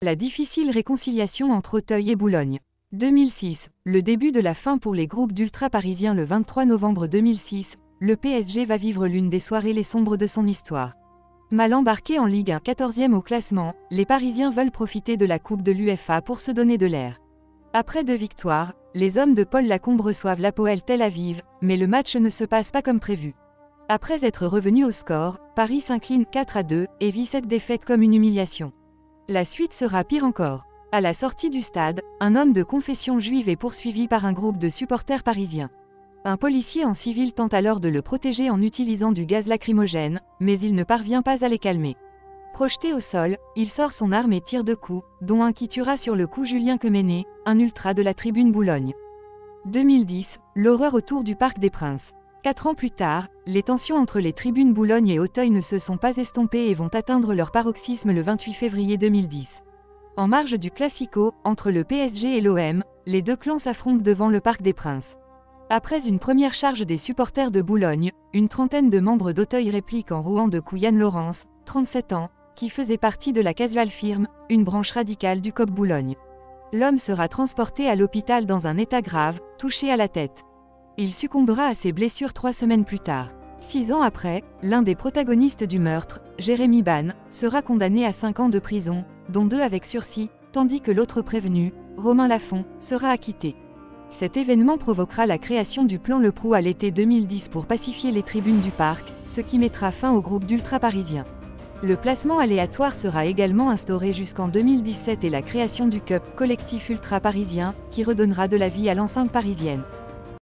La difficile réconciliation entre Auteuil et Boulogne. 2006, le début de la fin pour les groupes d'ultra parisiens. Le 23 novembre 2006, le PSG va vivre l'une des soirées les sombres de son histoire. Mal embarqués en Ligue 1, 14e au classement, les Parisiens veulent profiter de la Coupe de l'UEFA pour se donner de l'air. Après 2 victoires, les hommes de Paul Lacombe reçoivent l'Hapoel Tel Aviv, mais le match ne se passe pas comme prévu. Après être revenu au score, Paris s'incline 4-2 et vit cette défaite comme une humiliation. La suite sera pire encore. À la sortie du stade, un homme de confession juive est poursuivi par un groupe de supporters parisiens. Un policier en civil tente alors de le protéger en utilisant du gaz lacrymogène, mais il ne parvient pas à les calmer. Projeté au sol, il sort son arme et tire 2 coups, dont un qui tuera sur le coup Julien Quemener, un ultra de la tribune Boulogne. 2010, l'horreur autour du Parc des Princes. 4 ans plus tard, les tensions entre les tribunes Boulogne et Auteuil ne se sont pas estompées et vont atteindre leur paroxysme le 28 février 2010. En marge du Classico, entre le PSG et l'OM, les 2 clans s'affrontent devant le Parc des Princes. Après une première charge des supporters de Boulogne, une trentaine de membres d'Auteuil répliquent en rouant de coups Yann Laurence, 37 ans, qui faisait partie de la Casual Firm, une branche radicale du COP Boulogne. L'homme sera transporté à l'hôpital dans un état grave, touché à la tête. Il succombera à ses blessures 3 semaines plus tard. 6 ans après, l'un des protagonistes du meurtre, Jérémy Ban, sera condamné à 5 ans de prison, dont 2 avec sursis, tandis que l'autre prévenu, Romain Lafont, sera acquitté. Cet événement provoquera la création du plan Le Prou à l'été 2010 pour pacifier les tribunes du parc, ce qui mettra fin au groupe d'ultra-parisiens. Le placement aléatoire sera également instauré jusqu'en 2017 et la création du CUP, collectif ultra-parisien, qui redonnera de la vie à l'enceinte parisienne.